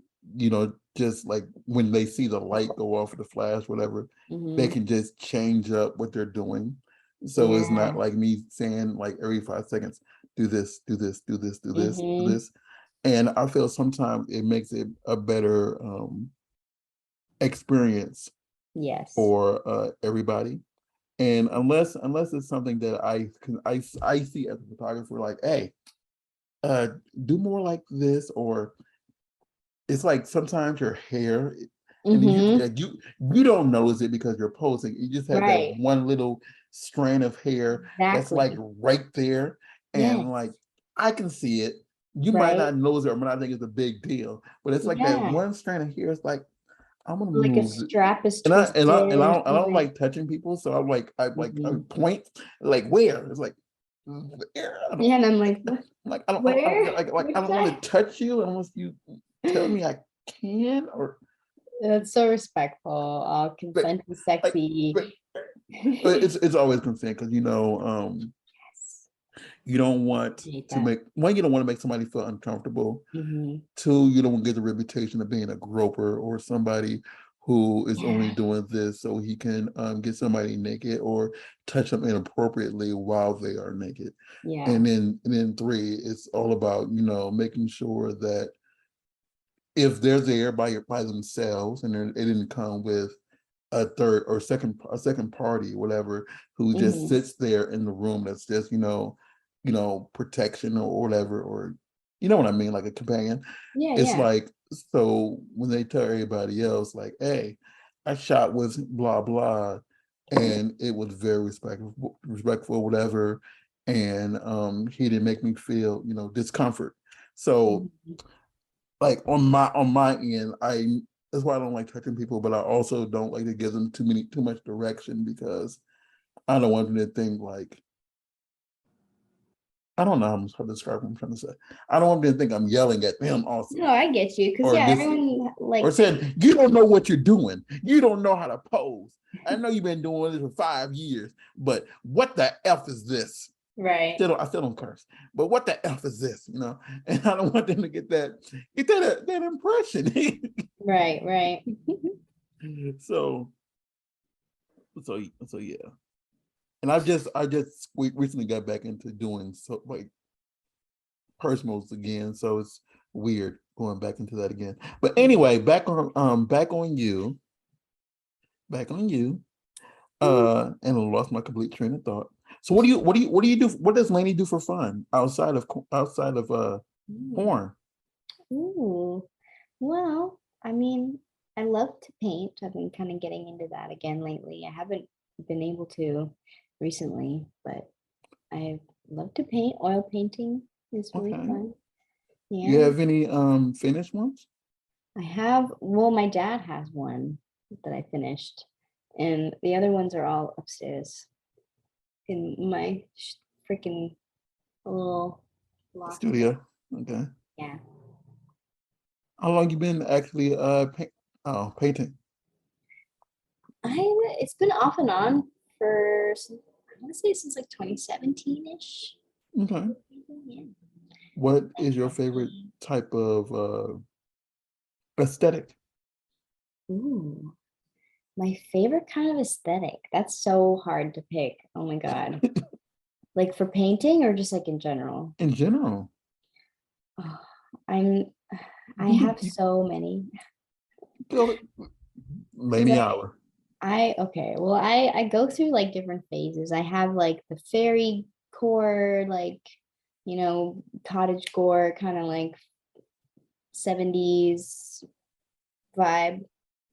just like when they see the light go off of the flash, whatever, they Mhm. can just change up what they're doing. So it's not Yeah. like me saying like every 5 seconds, do this, do this, do this, do this, do Mhm. this. And I feel sometimes it makes it a better experience Yes. for everybody. And unless it's something that I see as a photographer, like, hey, uh do more like this, or it's like sometimes your hair, and then you Mhm. like, you don't notice it because you're posing. You just have that Right. one little strand of hair that's like Exactly. right there, and like Yes. I can see it. You might Right. not notice it or might not think it's a big deal, but it's like that Yeah. one strand of hair. It's like, I'm gonna Like a move it. strap is And I twisted and I and I or don't, I don't something. like touching people, so I Mhm. point, like, where? It's like, where? Yeah, and I'm like, what? I don't Where? like What I is don't want that? to touch you unless you tell me I can, or That's so respectful. But Consent is like, sexy. but, but it's always consent because Yes, you don't want I hate to that. make one, you don't want to make somebody feel uncomfortable. Hmm. Two, you don't want to get the reputation of being a groper or somebody who is only Yeah, doing this so he can get somebody naked or touch them inappropriately while they are naked. yeah. And then three, it's all about, making sure that if they're there by themselves and they didn't come with a third or second party, whatever, who just Hmm. sits there in the room that's just, protection or whatever, or you know what I mean, like a companion. Yeah, It's yeah. like, so when they tell everybody else, like, hey, I shot with blah blah, and it was very respectful, whatever, and he didn't make me feel, discomfort. So Mhm. like on my end, that's why I don't like touching people, but I also don't like to give them too much direction because I don't want them to think like, I don't know how to describe what I'm trying to say. I don't want them to think I'm yelling at them also, No, I get you. Because or yeah, this, everyone or like saying you don't know what you're doing. You don't know how to pose. I know you've been doing this for 5 years, but what the f is this? right, I still don't curse, but what the f is this? And I don't want them to get that impression. right, right. so so yeah. And I just recently got back into doing so like personals again, so it's weird going back into that again. But anyway, back on you. And I lost my complete train of thought. So what do you do? What does Laney do for fun outside of Mm. porn? Ooh. Well, I mean, I love to paint. I've been kind of getting into that again lately. I haven't been able to recently, but I love to paint. Oil painting is really Okay. fun. You Yeah. have any finished ones? I have, well, my dad has one that I finished, and the other ones are all upstairs in my freaking little loft. Studio. Okay. Yeah. How long you been actually painting? It's been off and on for I want to say since like 2017-ish. Okay. Yeah. What And is your I favorite paint. type of aesthetic? Ooh, my favorite kind of aesthetic. That's so hard to pick. Oh my God. Like for painting or just like in general? In general? Oh, I'm You I can do have you so many go because Laney Hour. okay, well I go through like different phases. I have like the fairy core, like cottage core, kind of like 70s vibe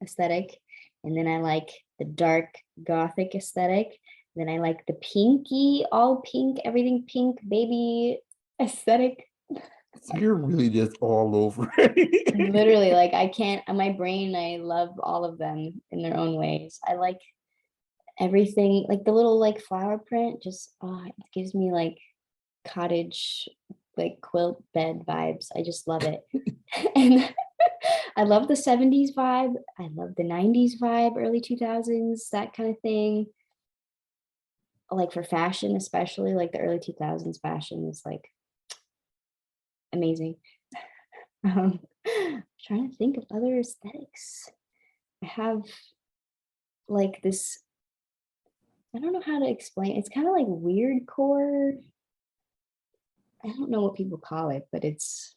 aesthetic. And then I like the dark gothic aesthetic. Then I like the pinky, all pink, everything pink, baby aesthetic. So you're really just all over. Literally, like I can't, on my brain, I love all of them in their own ways. I like everything, like the little like flower print, just it gives me like cottage, like quilt bed vibes. I just love it. And I love the 70s vibe. I love the 90s vibe, early 2000s, that kind of thing. Like for fashion, especially like the early 2000s fashion is like amazing. Trying to think of other aesthetics. I have like this, I don't know how to explain. It's kind of like weird core. I don't know what people call it, but it's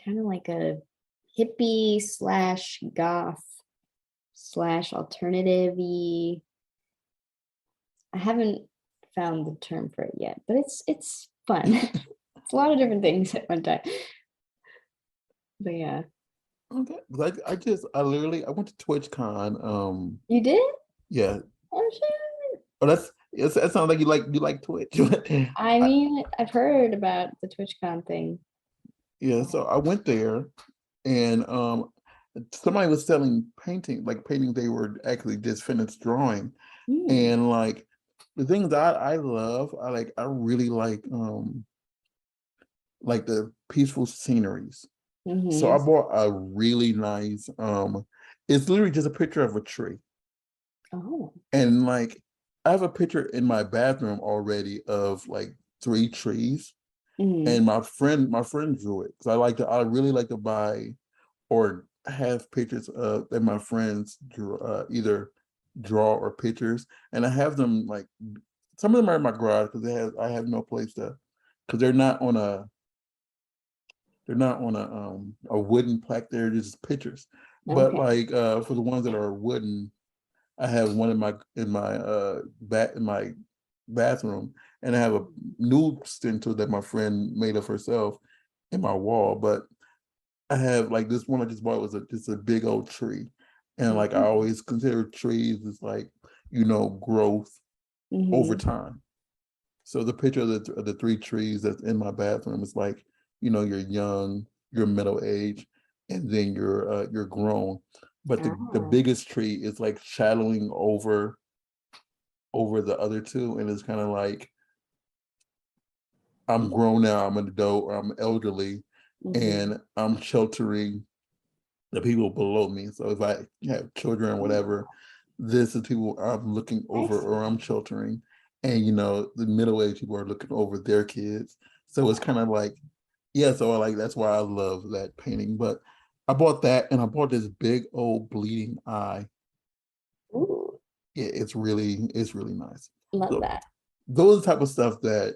kind of like a hippie slash goth slash alternative. I haven't found the term for it yet, but it's fun. It's a lot of different things at one time. But yeah. Okay. Like I went to TwitchCon. You did? Yeah. Oh shit. Oh, that sounds like you like Twitch. I I, mean, I've heard about the TwitchCon thing. yeah, so I went there and somebody was selling like painting they were actually just finished drawing. Hmm. And like the things that I love, I really like the peaceful sceneries. So I Mm-hmm. bought a really nice, it's literally just a picture of a tree. Oh. And like I have a picture in my bathroom already of like 3 trees. Mm-hmm. And my friend drew it. So I really like to buy or have pictures of that my friends drew, either draw or pictures. And I have them like some of them are in my garage because I have no place to, because they're not on a wooden plaque. They're just pictures. But Okay. like for the ones that are wooden, I have one in my bathroom, and I have a nude stencil that my friend made of herself in my wall. But I have like this one I just bought was just a big old tree, and like I Mm-hmm. always consider trees as like growth over Mm-hmm. time. So the picture of the 3 trees that's in my bathroom is like, you're young, you're middle age, and then you're grown. But the Ah. biggest tree is like shadowing over the other two, and it's kind of like I'm grown now, I'm an adult, or I'm elderly, Mm-hmm. and I'm sheltering the people below me. So if I have children or whatever, this is people I'm looking I over or see. I'm sheltering. And the middle-aged people are looking over their kids. So it's kind of like, yeah, so like that's why I love that painting. But I bought that and I bought this big old bleeding eye. Ooh, Yeah, it's really nice. love So that. those are the type of stuff that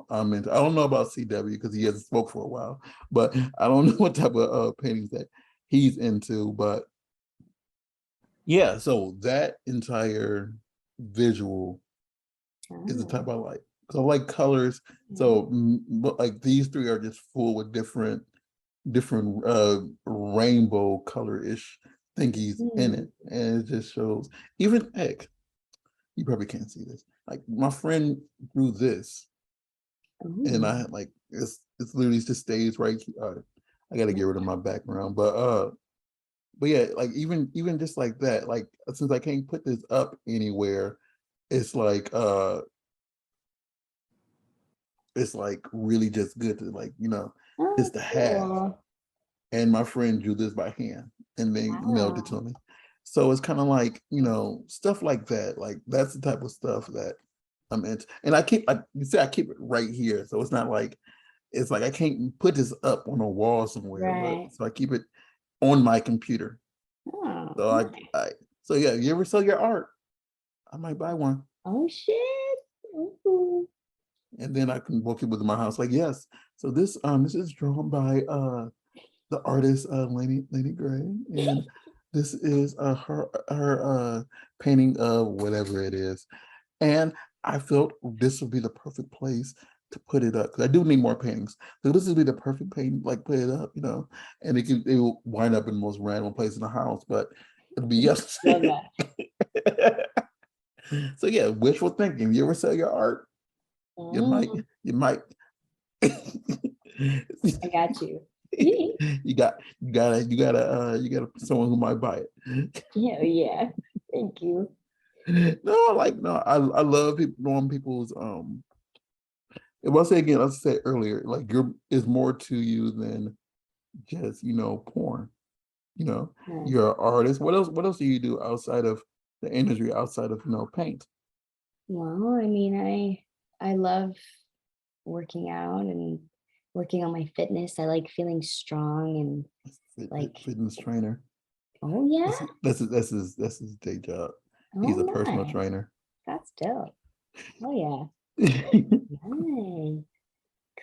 I'm into. I don't know about CW because he hasn't spoke for a while, but I don't know what type of paintings that he's into. But yeah, so that entire visual is the type Ah, I like. So I like colors. yeah. So but like these three are just full with different rainbow color-ish thingies in Mm. it. And it just shows even heck, you probably can't see this. Like my friend drew this and Ooh. I had like it's literally just stays right here. I gotta get rid of my background. But yeah, like even just like that, like since I can't put this up anywhere, it's like it's like really just good to like, Oh, just to have. cool. And my friend drew this by hand and they mailed it Wow. to me. So it's kind of like, stuff like that. Like that's the type of stuff that I'm into. And you see, I keep it right here. So it's like I can't put this up on a wall somewhere, but Right. so I keep it on my computer. Oh, So nice. so yeah, you ever sell your art? I might buy one. Oh, shit. Ooh. And then I can walk it with my house. Like, yes. So this is drawn by the artist Laney Gray. And this is her painting of whatever it is. And I felt this would be the perfect place to put it up because I do need more paintings. So this would be the perfect painting, like put it up, and it will wind up in the most random place in the house, but it'll be yes. Love that. So yeah, wishful thinking. You ever sell your art? You might, Mm, you might. I got you. you gotta someone who might buy it. Yeah, yeah. Thank you. No, I love people knowing people's if I say again, I said earlier, like is more to you than just, porn. Right. You're an artist. What else do you do outside of the industry, outside of, paint? Well, I mean, I love working out and working on my fitness. I like feeling strong and like, Fitness trainer. oh yeah. That's his day job. He's a Oh personal nice. trainer. That's dope. Oh yeah. Nice.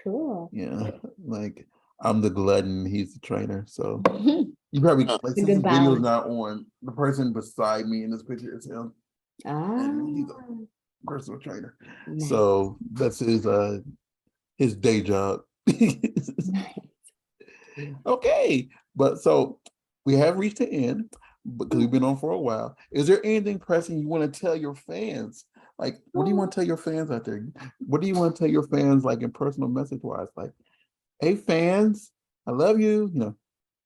Cool. Yeah, like I'm the glutton, he's the trainer. So you probably like A since good this video is balance. not on, the person beside me in this picture is him, and he's a Ah, personal trainer. nice. So that's his day job. Nice. Okay, but so we have reached the end because we've been on for a while. Is there anything pressing you want to tell your fans? Like, what do you want to tell your fans out there? What do you want to tell your fans, like in personal message wise? Like, hey fans, I love you.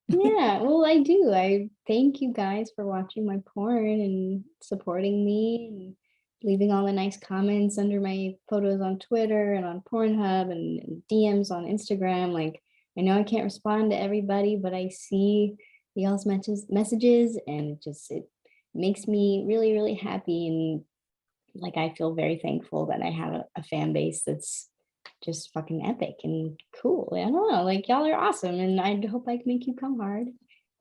Yeah, well, I do. I thank you guys for watching my porn and supporting me and leaving all the nice comments under my photos on Twitter and on Pornhub and DMs on Instagram. Like, I know I can't respond to everybody, but I see y'all's messages, and it makes me really, really happy. And like, I feel very thankful that I have a fan base that's just fucking epic and cool. I don't know, like, y'all are awesome, and I hope I can make you come hard.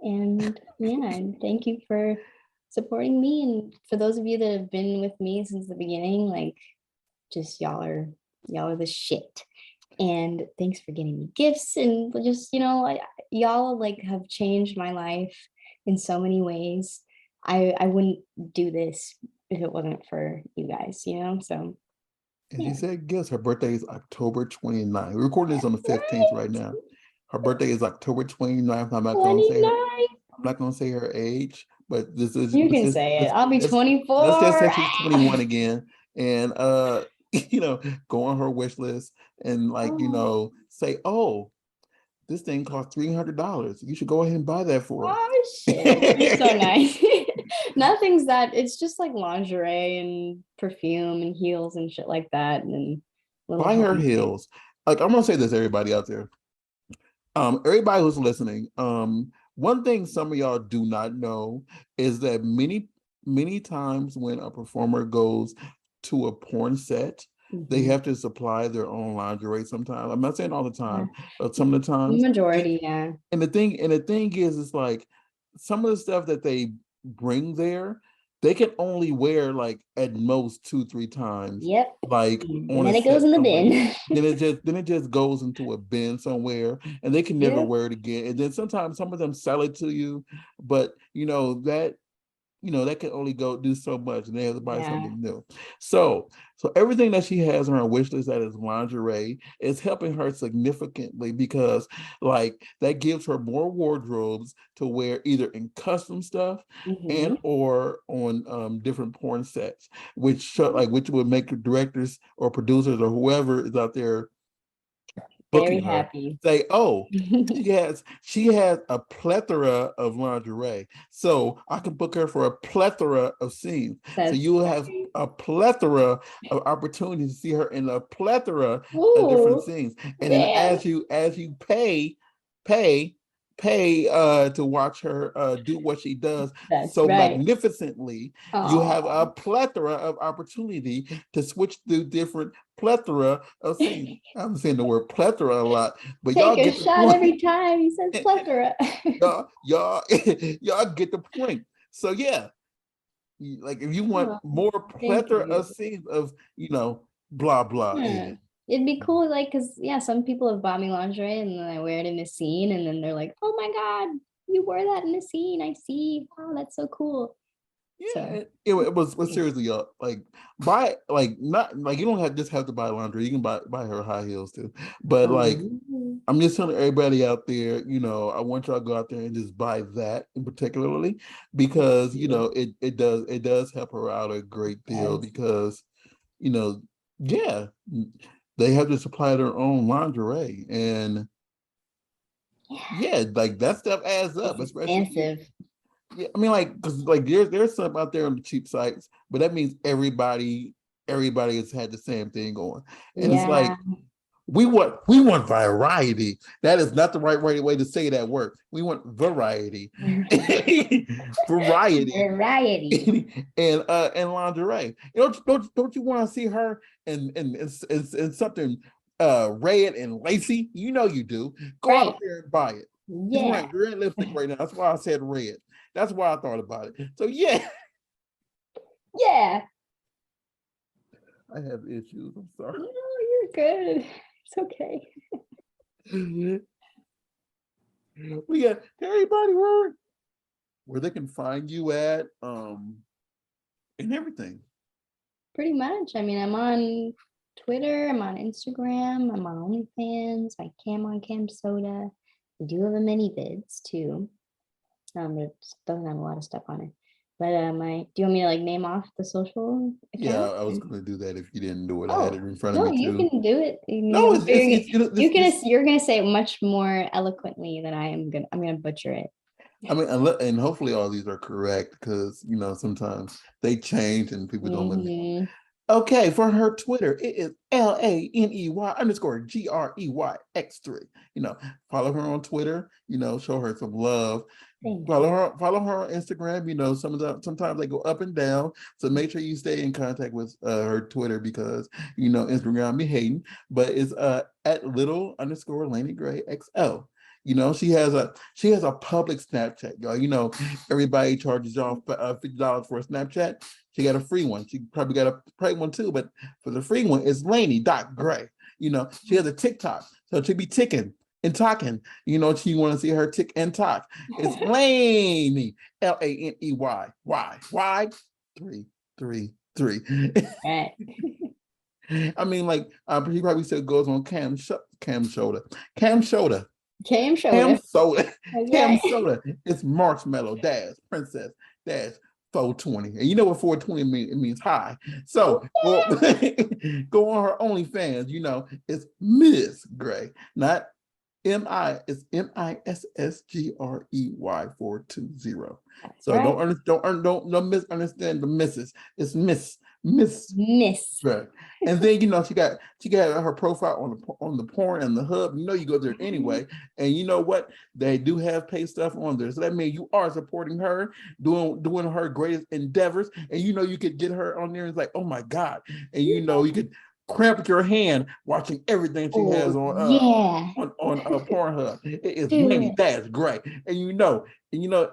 And yeah, and thank you for supporting me. And for those of you that have been with me since the beginning, like, just y'all are the shit. And thanks for getting me gifts, and just, y'all like have changed my life in so many ways. I wouldn't do this if it wasn't for you guys, so And she yeah. said, guess her birthday is October 29th. We're recording this on the 15th right Right. now. Her birthday is October 29th. I'm not gonna say her, 29. I'm not gonna say her age, but this is You can say it. I'll be let's just 24. say she's 21 again. And go on her wish list and Oh, say, oh, this thing costs $300. You should go ahead and buy that for oh shit. You're so her. nice. Nothing's that, it's just like lingerie and perfume and heels and shit like that. And little Buy her home. heels. Like, I'm gonna say this, everybody out there. Everybody who's listening, one thing some of y'all do not know is that many times when a performer goes to a porn set, they Mhm. have to supply their own lingerie sometimes. I'm not saying all the Yeah. time, but some of the times. Majority, yeah. And the thing is, it's like some of the stuff that they bring there, they can only wear like at most 2-3 times, Yep. like And on a then it goes in set the somewhere. bin. Then it just goes into a bin somewhere, and they can never Yep. wear it again. And then sometimes some of them sell it to you, but that can only go do so much, and they have to buy Yeah. something new. So everything that she has on her wish list that is lingerie is helping her significantly, because like that gives her more wardrobes to wear either in custom stuff and Hmm. or on different porn sets, which would make directors or producers or whoever is out there Very booking her happy. say, oh, she has a plethora of lingerie, so I can book her for a plethora of scenes. So That's you will have right. a plethora of opportunities to see her in a plethora of different Ooh, scenes. And then damn. as you pay to watch her do what she does That's so right. magnificently, you have a Oh, plethora of opportunity to switch through different plethora of scenes. I'm saying the word plethora a lot, but take y'all a get the shot point. every time he says plethora. y'all y'all get the point. So yeah, like if you want Oh, more thank plethora you. of scenes of blah blah Yeah. It'd be cool, like, because, yeah, some people have bought me lingerie and then I wear it in a scene and then they're like, oh my God, you wore that in a scene. I see. Wow, that's so cool. Yeah, So, it was, but yeah. seriously, y'all, like buy, like, not like you don't have to buy laundry. You can buy her high heels too. But like, Um, I'm just telling everybody out there, I want y'all to go out there and just buy that in particularly, because it does help her out a great deal, yes. because you know yeah, they have to supply their own lingerie, and Yeah, yeah, like that stuff adds it's up, especially. expensive. Yeah, I mean, like, because like there's some out there on the cheap sites, but that means everybody has had the same thing going, and it's Yeah. like we want variety. That is not the right way to say that word. We want variety, variety, Variety. and lingerie. Don't you want to see her in something red and lacy? You know you do. Go Right. out there and buy it. She's Yeah. wearing red lipstick right now. That's why I said red. That's why I thought about it. So yeah, Yeah. I have issues. I'm sorry. No, you're good. It's okay. We got everybody where they can find you at, and everything. Pretty much. I mean, I'm on Twitter, I'm on Instagram, I'm on OnlyFans, my cam on Cam Soda. I do have a mini vids too. It doesn't have a lot of stuff on it. But my do you want me to like name off the social Yeah, accounts? I was gonna do that if you didn't do it. I had it Oh, in front of no, me you too. can do it. I mean, No, I'm sure this. you're gonna say it much more eloquently than I'm gonna butcher it. I mean, and hopefully all these are correct, because sometimes they change and people don't let me. Hmm. Okay, for her Twitter, it is LANEY_GREYX3. Follow her on Twitter, show her some love. Thank Follow you. her, follow her on Instagram. Sometimes they go up and down. So make sure you stay in contact with her Twitter because Instagram be hating. But it's at little_Laney Gray XL. She has a public Snapchat, y'all. Everybody charges y'all $50 for a Snapchat. She got a free one. She probably got a paid one too, but for the free one, it's Laney.Gray. She has a TikTok, so she'll be ticking and talking. She want to see her tick and talk. It's Laney, LANEY, 333. Right. I mean, like he probably still goes on Cam Soda, Cam Soda, Cam Cam Soda. Soda, That's Cam right. Soda. It's Marshmallow Dash Princess Dash 420, and you know what 420 means? It means high. So go, go on her OnlyFans. It's Miss Gray, not it's MISSGREY 420. That's So right. don't misunderstand the misses. It's Miss Miss. Gray. And then she got her profile on the porn and the hub. You go there anyway. And you know what? They do have pay stuff on there. So that means you are supporting her, doing her greatest endeavors. And you could get her on there and it's like, oh my God. And you could cramp your hand watching everything she has Oh on yeah. Pornhub. It is Do Laney. it. That's great. And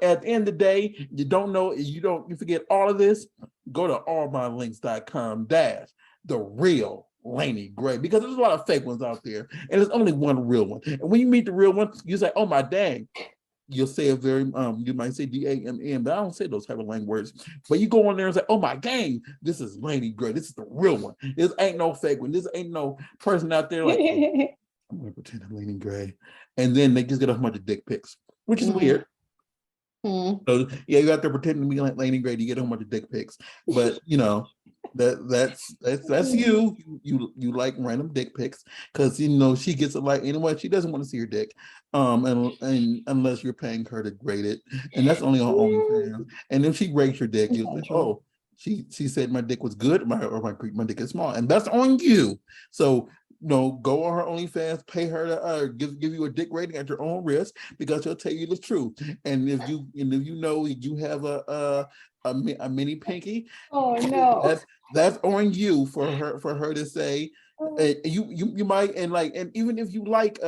at the end of the day, you forget all of this. Go to allmylinks.com the real Laney Gray, because there's a lot of fake ones out there, and there's only one real one. And when you meet the real one, you say, "Oh my dang." You'll say a very you might say DAMN, but I don't say those type of language words. But you go on there and say, "Oh my gang, this is Laney Gray. This is the real one. This ain't no fake one. This ain't no person out there like, oh, I'm gonna pretend I'm Laney Gray," and then they just get a bunch of dick pics, which is weird. So yeah, you have to pretend to be like Laney Gray to get a bunch of dick pics, but that's you. You like random dick pics because she gets a like anyway. She doesn't want to see your dick, and unless you're paying her to grade it, and that's only on OnlyFans. And if she rates your dick, you'll say, "Oh, she said my dick was good, my dick is small," and that's on you. So go on her OnlyFans, pay her to give you a dick rating at your own risk because she'll tell you the truth. And if you you have a mini pinky, Oh no. that's on you for her to say. You might and even if you like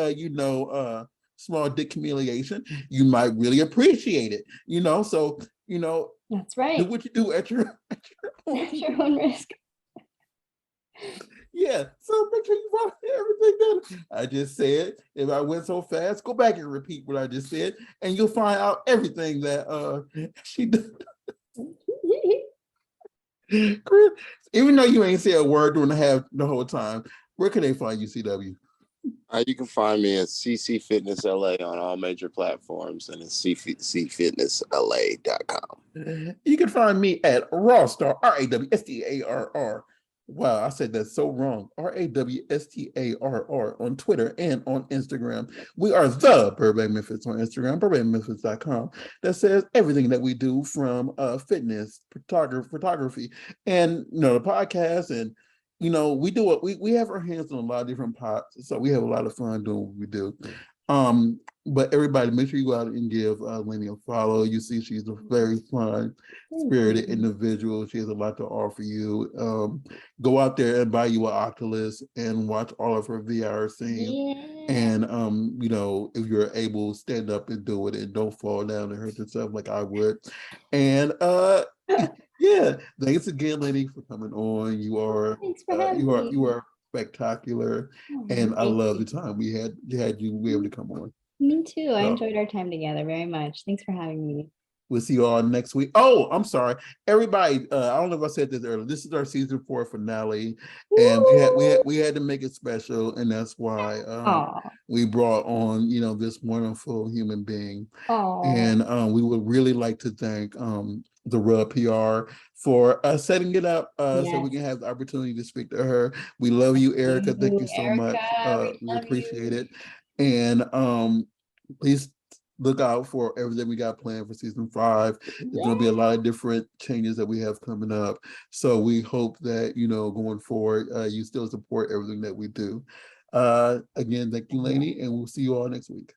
small dick humiliation, you might really appreciate it. So That's do right. what you do at your At your own risk. Yeah, so make sure you write everything down. I just said, if I went so fast, go back and repeat what I just said, and you'll find out everything that she did. Chris, even though you ain't said a word during the whole time, where can they find you, CW? You can find me at CC Fitness LA on all major platforms and at cfitnessla.com. You can find me at Rawstar, RAWSTARR. Wow, I said that so wrong. RAWSTARR on Twitter and on Instagram. We are the Burbank Memphis on Instagram, burbankmemphis.com. That says everything that we do from fitness, photography, and the podcast. And we do it. We have our hands on a lot of different pots, so we have a lot of fun doing what we do. But everybody, make sure you go out and give Laney a follow. You see, she's a very fun, spirited individual. She has a lot to offer you. Go out there and buy you an Oculus and watch all of her VR scenes. Yeah. And if you're able, stand up and do it, and don't fall down and hurt yourself like I would. And yeah, thanks again, Laney, for coming on. You are Thanks for having me. you are spectacular, and I Thank love you. the time we had you be able to come on. Me too. I So enjoyed our time together very much. Thanks for having me. we'll see you all next week. Oh, I'm sorry, everybody. I don't know if I said this earlier. This is our season 4 finale, and we had to make it special, and that's why Oh, we brought on this wonderful human being. oh, And we would really like to thank the Rub PR for setting it up so we yes. can have the opportunity to speak to her. We love you, Erica. Thank you so much. Erica, we We love appreciate you. it. And please look out for everything we got planned for season 5. There's going to be a lot of different changes that we have coming up. So we hope that, going forward, you still support everything that we do. Again, thank you, Laney, and we'll see you all next week.